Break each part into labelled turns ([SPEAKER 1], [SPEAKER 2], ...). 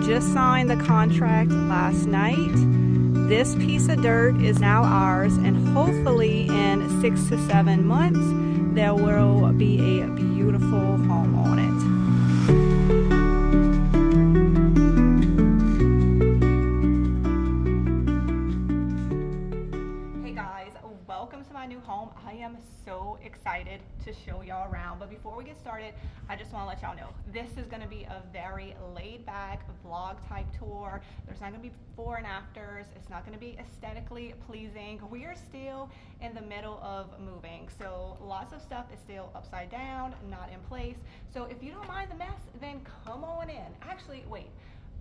[SPEAKER 1] just signed the contract last night. This piece of dirt is now ours, and hopefully in 6 to 7 months there will be a beautiful home on it. Welcome to my new home. I am so excited to show y'all around, but before we get started, I just want to let y'all know this is going to be a very laid back vlog type tour. There's not going to be before and afters. It's not going to be aesthetically pleasing. We are still in the middle of moving, so lots of stuff is still upside down, not in place. So if you don't mind the mess, then come on in. Actually, wait,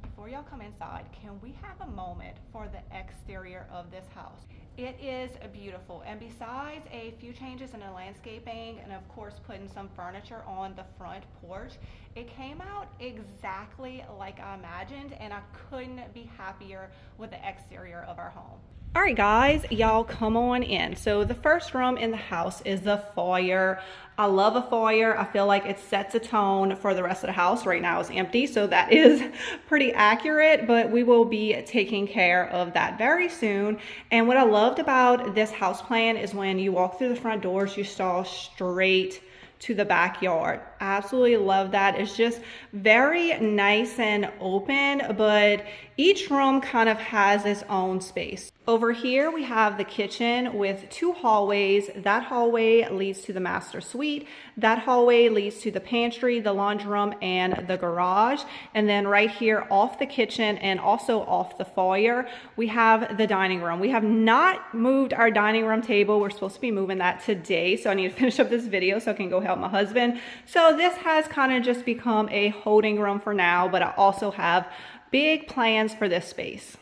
[SPEAKER 1] before y'all come inside, can we have a moment for the exterior of this house? It is beautiful, and besides a few changes in the landscaping and of course putting some furniture on the front porch, it came out exactly like I imagined, and I couldn't be happier with the exterior of our home. All right guys, y'all come on in. So the first room in the house is the foyer. I love a foyer. I feel like it sets a tone for the rest of the house. Right now it's empty, so that is pretty accurate, but we will be taking care of that very soon. And what I loved about this house plan is when you walk through the front doors, you saw straight to the backyard. Absolutely love that. It's just very nice and open, but each room kind of has its own space. Over here we have the kitchen with 2 hallways. That hallway leads to the master suite. That hallway leads to the pantry, the laundry room, and the garage. And then right here off the kitchen and also off the foyer, we have the dining room. We have not moved our dining room table. We're supposed to be moving that today, so I need to finish up this video so I can go help my husband. So this has kind of just become a holding room for now, but I also have big plans for this space.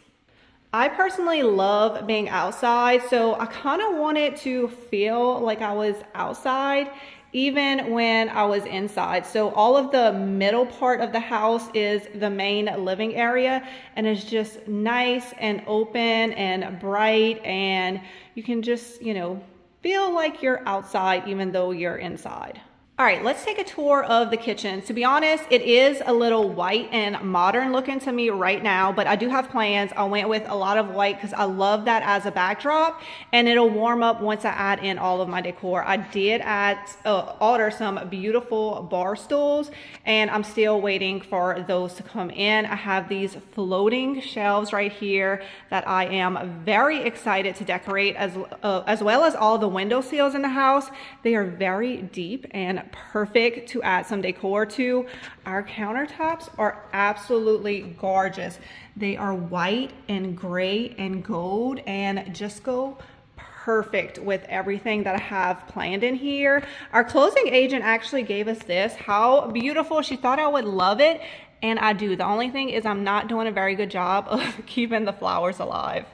[SPEAKER 1] I personally love being outside, so I kind of wanted to feel like I was outside even when I was inside. So all of the middle part of the house is the main living area, and it's just nice and open and bright, and you can just, you know, feel like you're outside even though you're inside. All right, let's take a tour of the kitchen. To be honest, it is a little white and modern looking to me right now, but I do have plans. I went with a lot of white because I love that as a backdrop, and it'll warm up once I add in all of my decor. I did order some beautiful bar stools, and I'm still waiting for those to come in. I have these floating shelves right here that I am very excited to decorate, as well as all the window sills in the house. They are very deep and perfect to add some decor to. Our countertops are absolutely gorgeous. They are white and gray and gold and just go perfect with everything that I have planned in here. Our closing agent actually gave us this. How beautiful. She thought I would love it, and I do. The only thing is I'm not doing a very good job of keeping the flowers alive.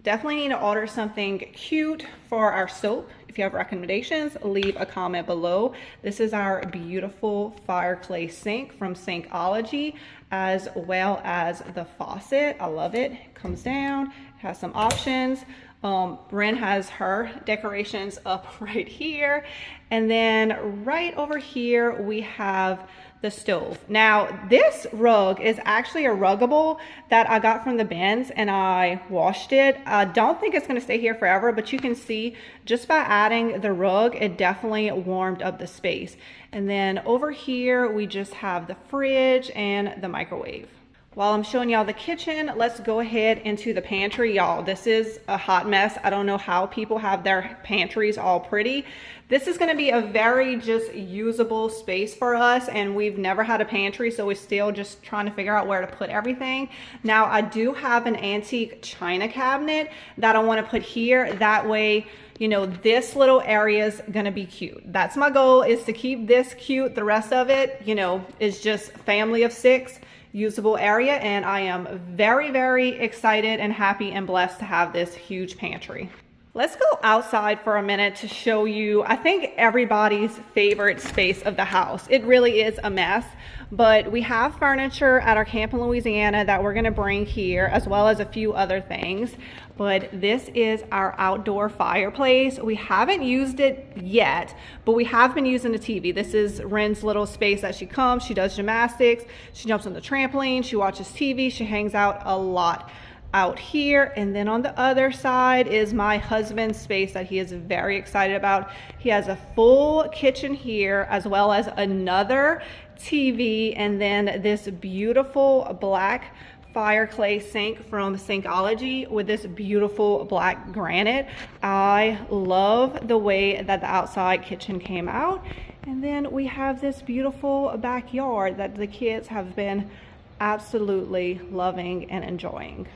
[SPEAKER 1] Definitely need to order something cute for our soap. If you have recommendations, leave a comment below. This is our beautiful fireplace sink from Sinkology, as well as the faucet. I love it. It comes down, has some options. Ren has her decorations up right here. And then right over here, we have the stove. Now, this rug is actually a ruggable that I got from the bins, and I washed it. I don't think it's going to stay here forever, but you can see just by adding the rug, it definitely warmed up the space. And then over here, we just have the fridge and the microwave. While I'm showing y'all the kitchen, let's go ahead into the pantry. Y'all, this is a hot mess. I don't know how people have their pantries all pretty. This is gonna be a very just usable space for us, and we've never had a pantry, so we're still just trying to figure out where to put everything. Now, I do have an antique china cabinet that I wanna put here. That way, you know, this little area is gonna be cute. That's my goal, is to keep this cute. The rest of it, you know, is just family of 6. Usable area, and I am very, very excited and happy and blessed to have this huge pantry. Let's go outside for a minute to show you, I think, everybody's favorite space of the house. It really is a mess, but we have furniture at our camp in Louisiana that we're gonna bring here, as well as a few other things. But this is our outdoor fireplace. We haven't used it yet, but we have been using the TV. This is Ren's little space that she comes, she does gymnastics, she jumps on the trampoline, she watches TV, she hangs out a lot out here. And then on the other side is my husband's space that he is very excited about. He has a full kitchen here, as well as another TV, and then this beautiful black fire clay sink from Syncology with this beautiful black granite. I love the way that the outside kitchen came out. And then we have this beautiful backyard that the kids have been absolutely loving and enjoying.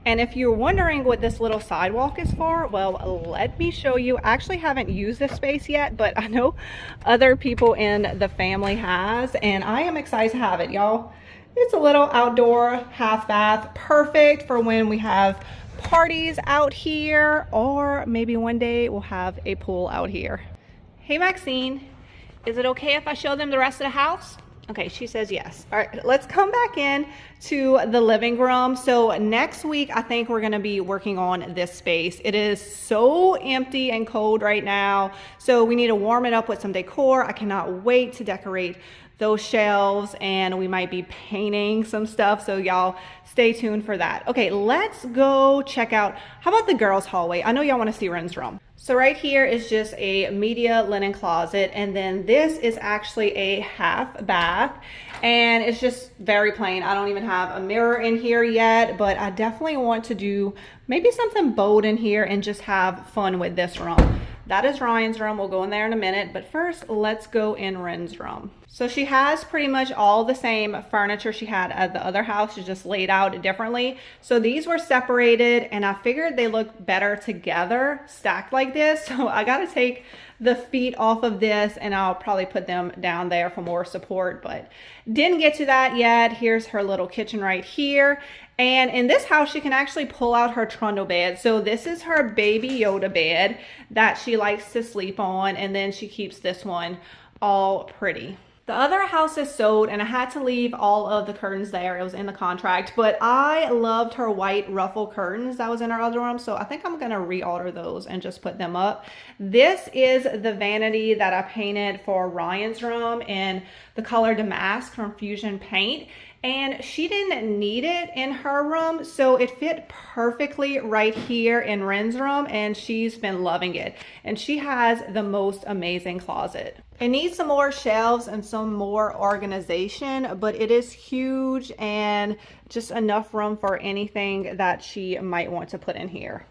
[SPEAKER 1] And if you're wondering what this little sidewalk is for, well, let me show you. I actually haven't used this space yet, but I know other people in the family has, and I am excited to have it, y'all. It's a little outdoor half bath, perfect for when we have parties out here, or maybe one day we'll have a pool out here. Hey Maxine, is it okay if I show them the rest of the house? Okay, she says yes. All right, let's come back in to the living room. So next week, I think we're gonna be working on this space. It is so empty and cold right now, so we need to warm it up with some decor. I cannot wait to decorate those shelves, and we might be painting some stuff, so y'all stay tuned for that. Okay, let's go check out, how about the girls' hallway? I know y'all wanna see Ren's room. So right here is just a media linen closet, and then this is actually a half bath, and it's just very plain. I don't even have a mirror in here yet, but I definitely want to do maybe something bold in here and just have fun with this room. That is Ryan's room. We'll go in there in a minute, but first let's go in Ren's room. So she has pretty much all the same furniture she had at the other house. She's just laid out differently. So these were separated, and I figured they look better together, stacked like this. So I gotta take the feet off of this, and I'll probably put them down there for more support, but didn't get to that yet. Here's her little kitchen right here. And in this house, she can actually pull out her trundle bed. So this is her baby Yoda bed that she likes to sleep on, and then she keeps this one all pretty. The other house is sold, and I had to leave all of the curtains there. It was in the contract, but I loved her white ruffle curtains that was in our other room, so I think I'm gonna reorder those and just put them up. This is the vanity that I painted for Ryan's room in the color Damask from Fusion Paint, and she didn't need it in her room, so it fit perfectly right here in Ren's room, and she's been loving it. And she has the most amazing closet. It needs some more shelves and some more organization, but it is huge and just enough room for anything that she might want to put in here.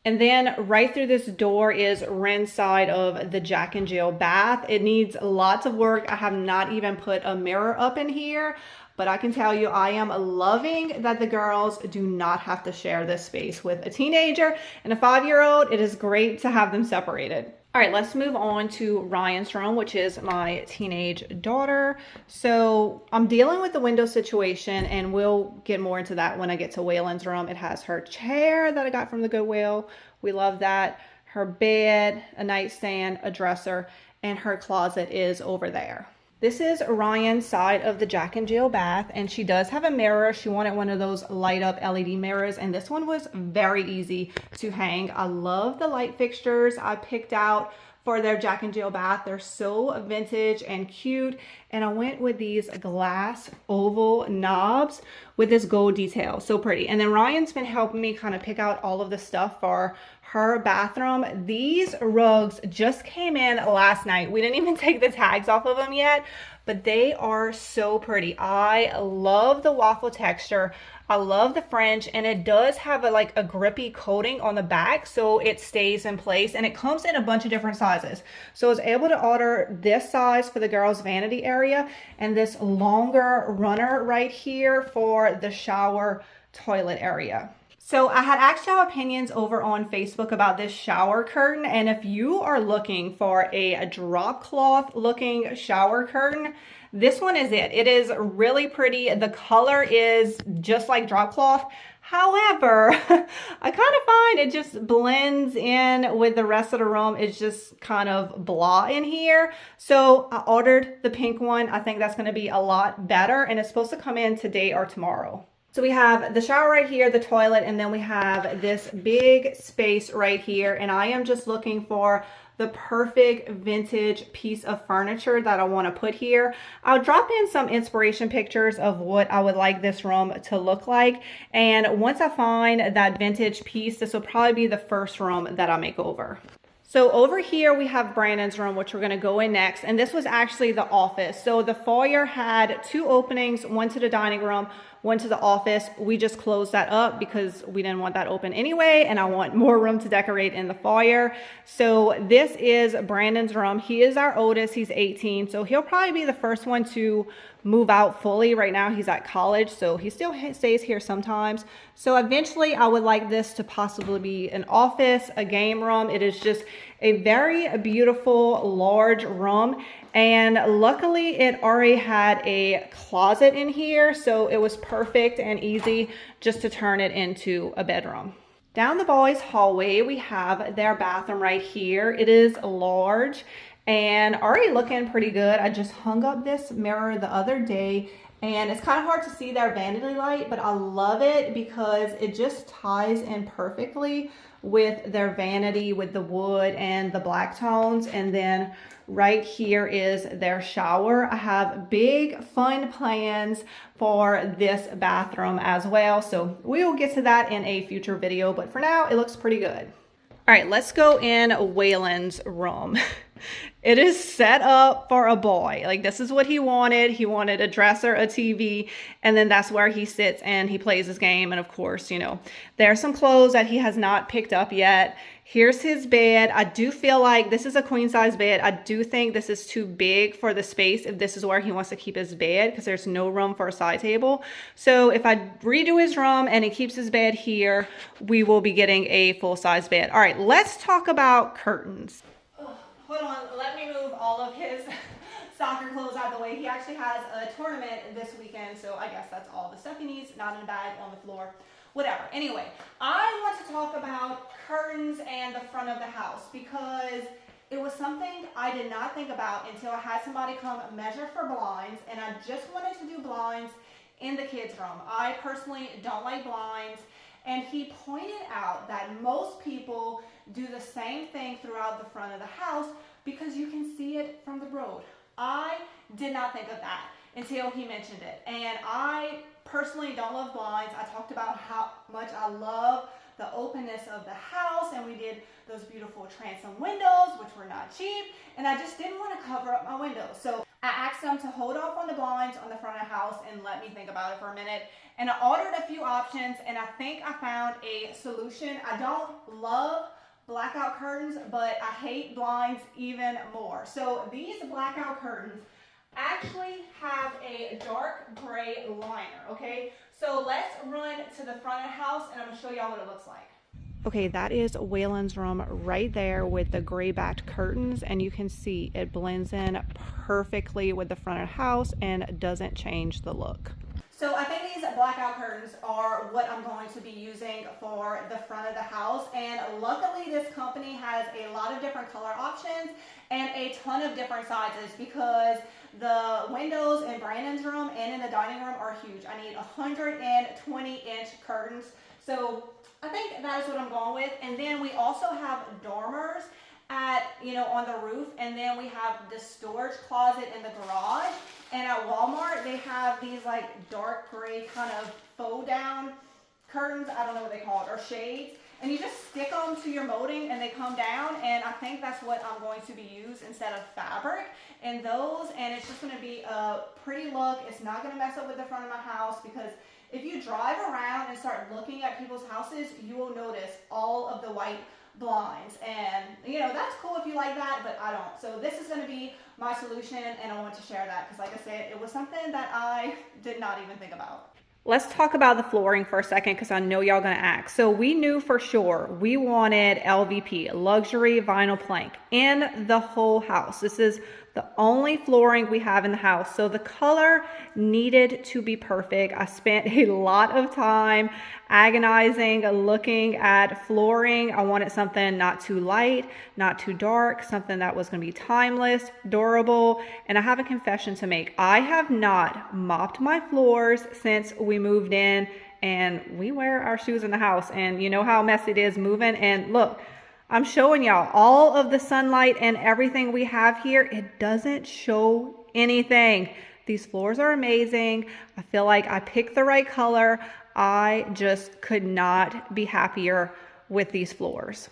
[SPEAKER 1] And then right through this door is Ren's side of the Jack and Jill bath. It needs lots of work. I have not even put a mirror up in here, but I can tell you I am loving that the girls do not have to share this space with a teenager and a 5-year-old. It is great to have them separated. All right, let's move on to Ryan's room, which is my teenage daughter. So I'm dealing with the window situation, and we'll get more into that when I get to Waylon's room. It has her chair that I got from the Goodwill. We love that. Her bed, a nightstand, a dresser, and her closet is over there. This is Ryan's side of the Jack and Jill bath, and she does have a mirror. She wanted one of those light up LED mirrors, and this one was very easy to hang. I love the light fixtures I picked out for their Jack and Jill bath. They're so vintage and cute, and I went with these glass oval knobs with this gold detail. So pretty. And then Ryan's been helping me kind of pick out all of the stuff for her bathroom. These rugs just came in last night. We didn't even take the tags off of them yet, but they are so pretty. I love the waffle texture. I love the French, and it does have a grippy coating on the back, so it stays in place, and it comes in a bunch of different sizes. So I was able to order this size for the girls' vanity area, and this longer runner right here for the shower toilet area. So I had asked y'all opinions over on Facebook about this shower curtain, and if you are looking for a drop cloth looking shower curtain, This one is it. It is really pretty. The color is just like drop cloth. However, I kind of find it just blends in with the rest of the room. It's just kind of blah in here. So I ordered the pink one. I think that's going to be a lot better, and it's supposed to come in today or tomorrow. So we have the shower right here, the toilet, and then we have this big space right here. And I am just looking for the perfect vintage piece of furniture that I want to put here. I'll drop in some inspiration pictures of what I would like this room to look like. And once I find that vintage piece, this will probably be the first room that I make over. So over here we have Brandon's room, which we're going to go in next. And this was actually the office. So the foyer had two openings, one to the dining room, one to the office. We just closed that up because we didn't want that open anyway, and I want more room to decorate in the foyer. So this is Brandon's room. He is our oldest. He's 18, so he'll probably be the first one to move out fully. Right now he's at college, so he still stays here sometimes. So eventually I would like this to possibly be an office, a game room. It is just a very beautiful large room, and luckily it already had a closet in here, so it was perfect and easy just to turn it into a bedroom. Down the boys' hallway we have their bathroom right here. It is large and already looking pretty good. I just hung up this mirror the other day, and it's kind of hard to see their vanity light, but I love it because it just ties in perfectly with their vanity with the wood and the black tones. And then right here is their shower. I have big fun plans for this bathroom as well, so we will get to that in a future video, but for now it looks pretty good. All right, let's go in Waylon's room. It is set up for a boy. Like, this is what he wanted. He wanted a dresser, a TV, and then that's where he sits and he plays his game. And of course, you know, there are some clothes that he has not picked up yet. Here's his bed. I do feel like this is a queen size bed. I do think this is too big for the space if this is where he wants to keep his bed, because there's no room for a side table. So if I redo his room and he keeps his bed here, we will be getting a full size bed. All right, let's talk about curtains. Hold on, let me move all of his soccer clothes out of the way. He actually has a tournament this weekend, so I guess that's all the stuff he needs, not in a bag on the floor, whatever. Anyway, I want to talk about curtains and the front of the house, because it was something I did not think about until I had somebody come measure for blinds, and I just wanted to do blinds in the kids' room. I personally don't like blinds, and he pointed out that most people do the same thing throughout the front of the house because you can see it from the road. I did not think of that until he mentioned it. And I personally don't love blinds. I talked about how much I love the openness of the house, and we did those beautiful transom windows, which were not cheap, and I just didn't want to cover up my windows. So I asked them to hold off on the blinds on the front of the house and let me think about it for a minute. And I ordered a few options, and I think I found a solution. I don't love blackout curtains, but I hate blinds even more. So these blackout curtains actually have a dark gray liner, okay? So let's run to the front of the house and I'm gonna show y'all what it looks like. Okay, that is Waylon's room right there with the gray backed curtains, and you can see it blends in perfectly with the front of the house and doesn't change the look. So I think these blackout curtains are what I'm going to be using for the front of the house, and luckily this company has a lot of different color options and a ton of different sizes, because the windows in Brandon's room and in the dining room are huge. I need 120-inch curtains, so I think that is what I'm going with. And then we also have dormers on the roof, and then we have the storage closet in the garage. And at Walmart they have these like dark gray kind of fold down curtains, I don't know what they call it, or shades, and you just stick them to your molding and they come down, and I think that's what I'm going to be used instead of fabric in those. And it's just going to be a pretty look. It's not going to mess up with the front of my house, because if you drive around and start looking at people's houses, you will notice all of the white blinds, and that's cool if you like that, but I don't. So this is going to be my solution, and I want to share that because, like I said, it was something that I did not even think about. Let's talk about the flooring for a second, because I know y'all gonna ask. So we knew for sure we wanted LVP, luxury vinyl plank, in the whole house. This is the only flooring we have in the house. So the color needed to be perfect. I spent a lot of time agonizing, looking at flooring. I wanted something not too light, not too dark, something that was going to be timeless, durable. And I have a confession to make. I have not mopped my floors since we moved in, and we wear our shoes in the house, and you know how messy it is moving. And look, I'm showing y'all all of the sunlight and everything we have here. It doesn't show anything. These floors are amazing. I feel like I picked the right color. I just could not be happier with these floors.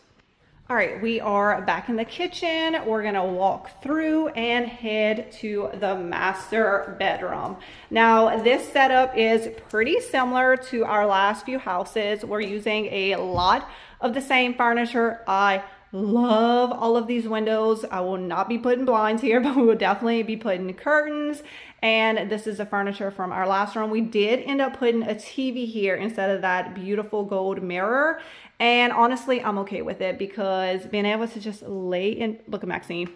[SPEAKER 1] All right, we are back in the kitchen. We're gonna walk through and head to the master bedroom. Now, this setup is pretty similar to our last few houses. We're using a lot of the same furniture. I love all of these windows. I will not be putting blinds here, but we will definitely be putting curtains. And this is the furniture from our last room. We did end up putting a TV here instead of that beautiful gold mirror. And honestly, I'm okay with it because being able to just lay in, look at Maxine.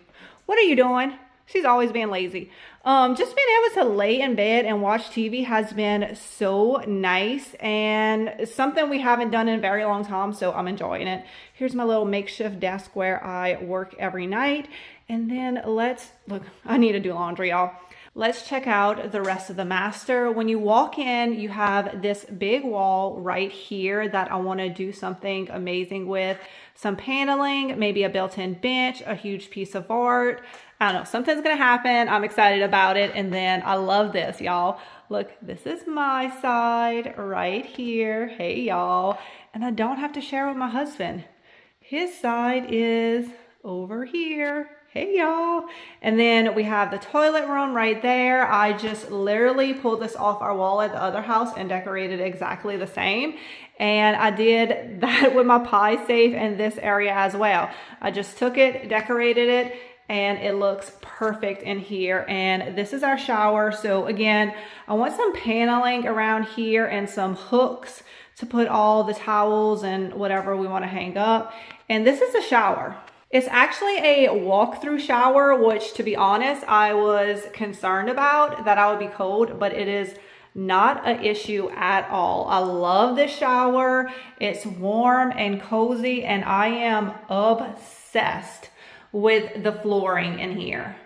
[SPEAKER 1] What are you doing? She's always being lazy. Just being able to lay in bed and watch TV has been so nice and something we haven't done in a very long time, so I'm enjoying it. Here's my little makeshift desk where I work every night. And then let's, look, I need to do laundry, y'all. Let's check out the rest of the master. When you walk in, you have this big wall right here that I want to do something amazing with. Some paneling, maybe a built-in bench, a huge piece of art. I don't know, something's gonna happen. I'm excited about it. And then I love this, y'all. Look, this is my side right here. Hey, y'all. And I don't have to share with my husband. His side is over here. Hey, y'all. And then we have the toilet room right there. I just literally pulled this off our wall at the other house and decorated exactly the same. And I did that with my pie safe in this area as well. I just took it, decorated it, and it looks perfect in here. And this is our shower. So again, I want some paneling around here and some hooks to put all the towels and whatever we want to hang up. And this is the shower. It's actually a walk-through shower, which to be honest, I was concerned about that I would be cold, but it is not an issue at all. I love this shower. It's warm and cozy, and I am obsessed with the flooring in here.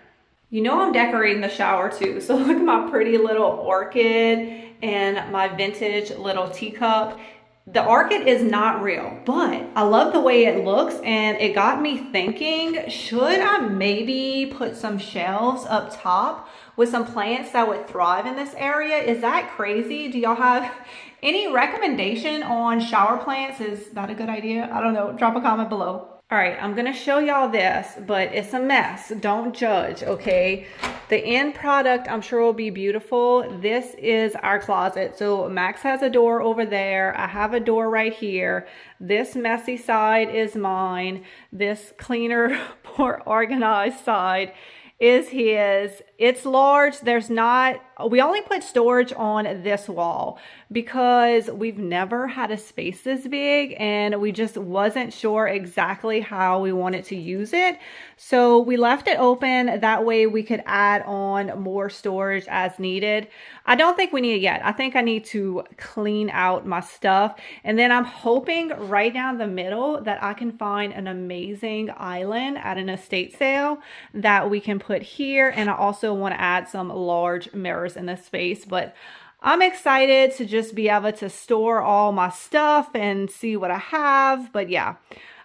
[SPEAKER 1] You know I'm decorating the shower too. So look at my pretty little orchid and my vintage little teacup. The orchid is not real, but I love the way it looks, and it got me thinking, should I maybe put some shelves up top with some plants that would thrive in this area? Is that crazy? Do y'all have any recommendation on shower plants? Is that a good idea? I don't know. Drop a comment below. All right, I'm gonna show y'all this, but it's a mess. Don't judge, okay? The end product, I'm sure will be beautiful. This is our closet. So Max has a door over there. I have a door right here. This messy side is mine. This cleaner, more organized side is his. It's large. There's not, we only put storage on this wall because we've never had a space this big and we just wasn't sure exactly how we wanted to use it. So we left it open. That way we could add on more storage as needed. I don't think we need it yet. I think I need to clean out my stuff. And then I'm hoping right down the middle that I can find an amazing island at an estate sale that we can put here. And I also want to add some large mirrors in this space, but I'm excited to just be able to store all my stuff and see what I have. But yeah,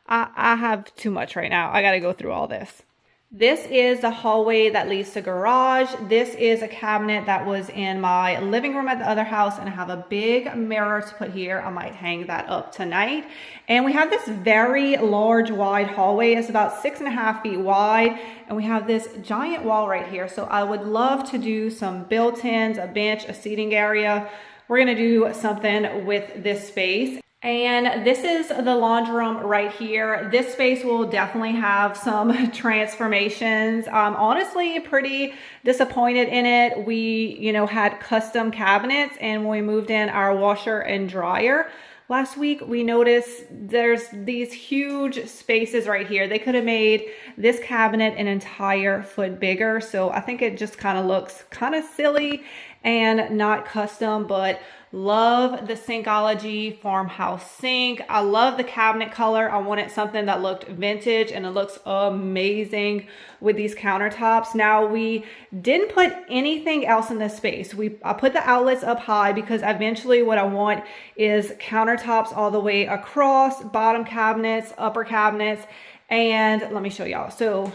[SPEAKER 1] I have too much right now. I got to go through all this. This is the hallway that leads to garage. This is a cabinet that was in my living room at the other house, and I have a big mirror to put here. I might hang that up tonight. And we have this very large, wide hallway. It's about 6.5 feet wide, and we have this giant wall right here. So I would love to do some built-ins, a bench, a seating area. We're gonna do something with this space. And this is the laundry room right here. This space will definitely have some transformations. I'm honestly pretty disappointed in it. We, had custom cabinets, and when we moved in our washer and dryer, last week, we noticed there's these huge spaces right here. They could have made this cabinet an entire foot bigger. So I think it just kind of looks kind of silly and not custom, but love the Syncology farmhouse sink. I love the cabinet color. I wanted something that looked vintage, and it looks amazing with these countertops. Now, we didn't put anything else in this space. I put the outlets up high because eventually what I want is countertops all the way across, bottom cabinets, upper cabinets. And let me show y'all. So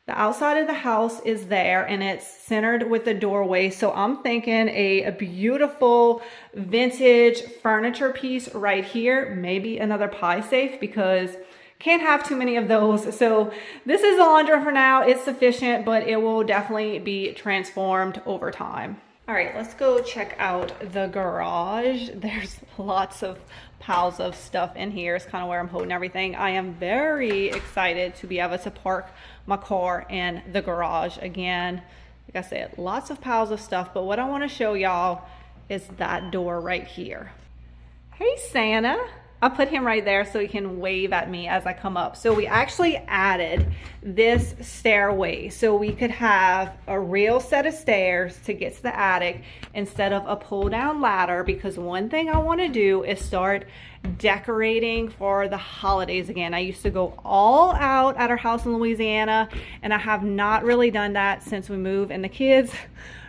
[SPEAKER 1] the outside of the house is there, and it's centered with the doorway. So I'm thinking a beautiful vintage furniture piece right here. Maybe another pie safe, because can't have too many of those. So this is a laundry for now. It's sufficient, but it will definitely be transformed over time. All right, let's go check out the garage. There's lots of piles of stuff in here. It's kind of where I'm holding everything. I am very excited to be able to park my car in the garage again. Like I said, lots of piles of stuff, but what I want to show y'all is that door right here. Hey, Santa. I put him right there so he can wave at me as I come up. So we actually added this stairway so we could have a real set of stairs to get to the attic instead of a pull down ladder, because one thing I want to do is start decorating for the holidays again. I used to go all out at our house in Louisiana, and I have not really done that since we moved, and the kids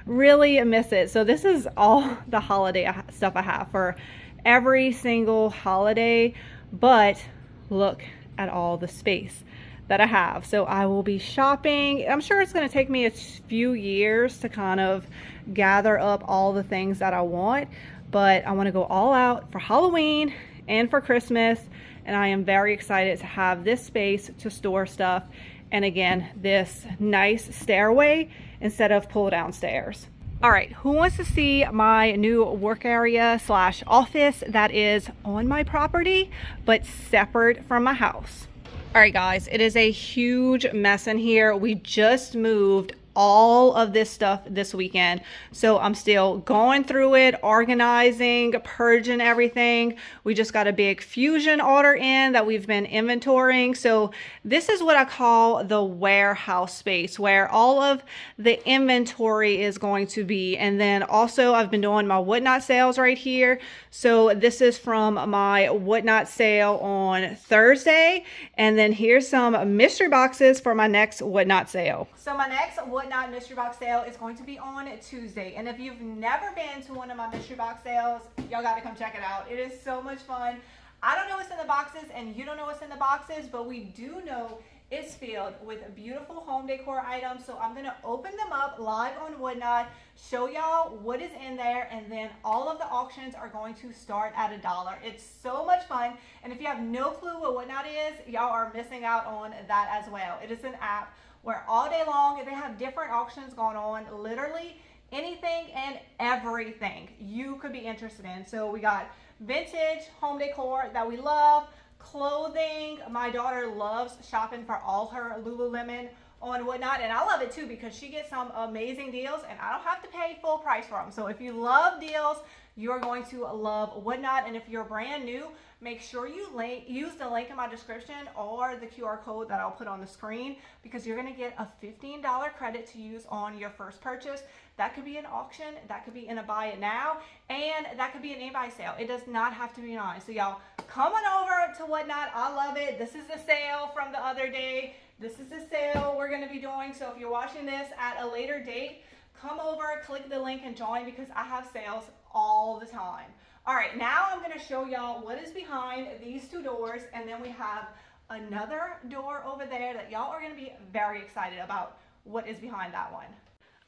[SPEAKER 1] really miss it. So this is all the holiday stuff I have for every single holiday, but look at all the space that I have. So I will be shopping. I'm sure it's going to take me a few years to kind of gather up all the things that I want, but I want to go all out for Halloween and for Christmas, and I am very excited to have this space to store stuff, and again, this nice stairway instead of pull down stairs. All right, who wants to see my new work area / office that is on my property, but separate from my house? All right, guys, it is a huge mess in here. We just moved all of this stuff this weekend, so I'm still going through it, organizing, purging everything. We just got a big fusion order in that we've been inventorying. So this is what I call the warehouse space, where all of the inventory is going to be. And then also I've been doing my whatnot sales right here. So this is from my whatnot sale on Thursday, and then here's some mystery boxes for my next whatnot sale. So my next whatnot mystery box sale is going to be on Tuesday, and if you've never been to one of my mystery box sales, y'all got to come check it out. It is so much fun. I don't know what's in the boxes, and you don't know what's in the boxes, but we do know it's filled with beautiful home decor items. So I'm going to open them up live on Whatnot, show y'all what is in there, and then all of the auctions are going to start at $1. It's so much fun, and if you have no clue what Whatnot is, y'all are missing out on that as well. It is an app where all day long they have different auctions going on, literally anything and everything you could be interested in. So we got vintage home decor that we love, clothing. My daughter loves shopping for all her Lululemon on Whatnot, and I love it too because she gets some amazing deals and I don't have to pay full price for them. So if you love deals, you're going to love Whatnot. And if you're brand new, make sure you use the link in my description or the QR code that I'll put on the screen, because you're going to get a $15 credit to use on your first purchase. That could be an auction, that could be in a buy it now, and that could be an in-buy sale. It does not have to be online. So y'all, come on over to Whatnot. I love it. This is the sale from the other day. This is the sale we're going to be doing. So if you're watching this at a later date, come over, click the link and join, because I have sales all the time. All right, now I'm going to show y'all what is behind these two doors, and then we have another door over there that y'all are going to be very excited about what is behind that one.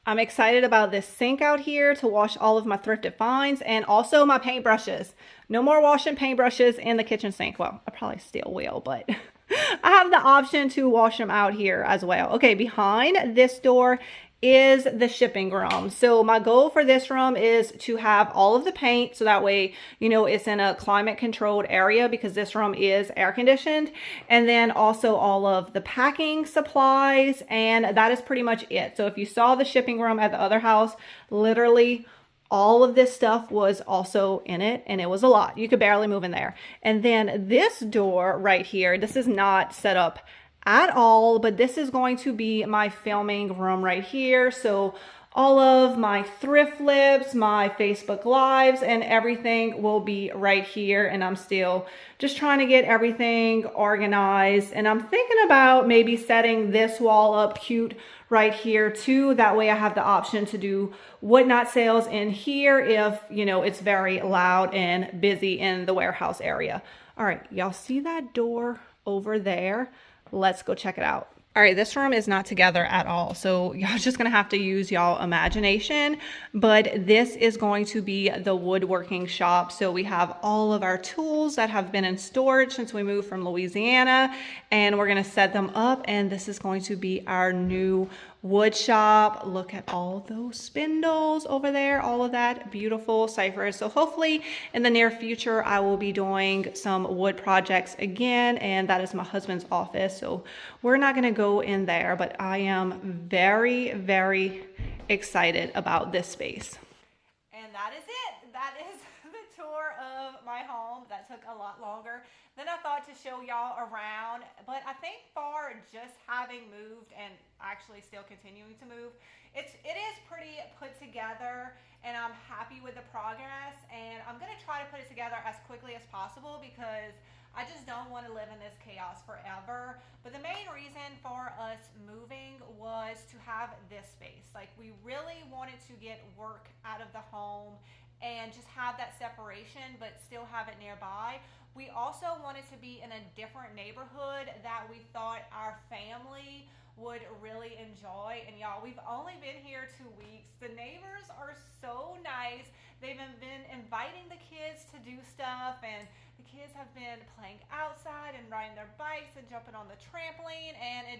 [SPEAKER 1] I'm excited about this sink out here to wash all of my thrifted finds, and also my paintbrushes. No more washing paintbrushes in the kitchen sink. Well, I probably still will, but I have the option to wash them out here as well. Okay, behind this door is the shipping room. So my goal for this room is to have all of the paint, so that way, you know, it's in a climate controlled area, because this room is air conditioned, and then also all of the packing supplies, and that is pretty much it. So if you saw the shipping room at the other house, literally all of this stuff was also in it, and it was a lot. You could barely move in there. And then this door right here, this is not set up at all, but this is going to be my filming room right here. So all of my thrift flips, my Facebook lives, and everything will be right here. And I'm still just trying to get everything organized. And I'm thinking about maybe setting this wall up cute right here too. That way I have the option to do would not sales in here if, you know, it's very loud and busy in the warehouse area. All right, y'all see that door over there? Let's go check it out. All right, this room is not together at all, so y'all just gonna have to use y'all imagination, but this is going to be the woodworking shop. So we have all of our tools that have been in storage since we moved from Louisiana, and we're gonna set them up, and this is going to be our new wood shop. Look at all those spindles over there, all of that beautiful ciphers. So hopefully in the near future, I will be doing some wood projects again, and that is my husband's office. So we're not gonna go in there, but I am very, very excited about this space. And that is it. That is the tour of my home. That took a lot longer than I thought to show y'all around, but I think for just having moved and actually still continuing to move, it is pretty put together, and I'm happy with the progress, and I'm gonna try to put it together as quickly as possible because I just don't want to live in this chaos forever. But the main reason for us moving was to have this space. Like, we really wanted to get work out of the home and just have that separation, but still have it nearby. We also wanted to be in a different neighborhood that we thought our family would really enjoy. And y'all, we've only been here 2 weeks. The neighbors are so nice. They've been inviting the kids to do stuff, and the kids have been playing outside and riding their bikes and jumping on the trampoline, and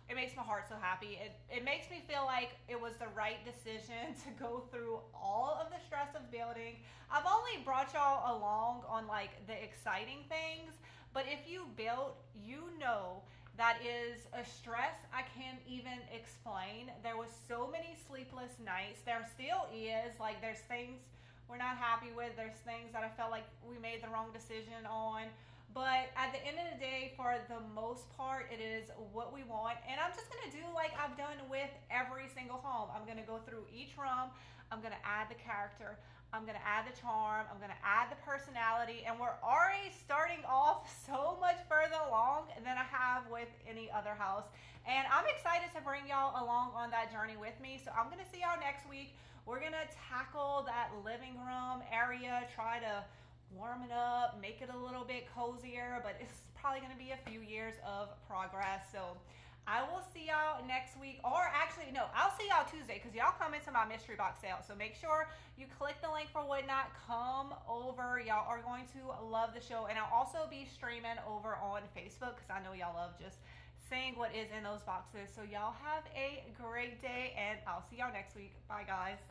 [SPEAKER 1] it makes my heart so happy. It makes me feel like it was the right decision to go through all of the stress of building. I've only brought y'all along on like the exciting things, but if you built, you know that is a stress I can't even explain. There was so many sleepless nights. There still is. Like, there's things we're not happy with. There's things that I felt like we made the wrong decision on. But at the end of the day, for the most part, it is what we want. And I'm just gonna do like I've done with every single home. I'm gonna go through each room. I'm gonna add the character. I'm gonna add the charm. I'm gonna add the personality. And we're already starting off so much further along than I have with any other house. And I'm excited to bring y'all along on that journey with me. So I'm gonna see y'all next week. We're gonna tackle that living room area, try to warm it up, make it a little bit cozier, but it's probably going to be a few years of progress. So I will see y'all next week, or actually no, I'll see y'all Tuesday, because y'all come into my mystery box sale. So make sure you click the link for Whatnot, come over. Y'all are going to love the show, and I'll also be streaming over on Facebook because I know y'all love just seeing what is in those boxes. So y'all have a great day, and I'll see y'all next week. Bye guys.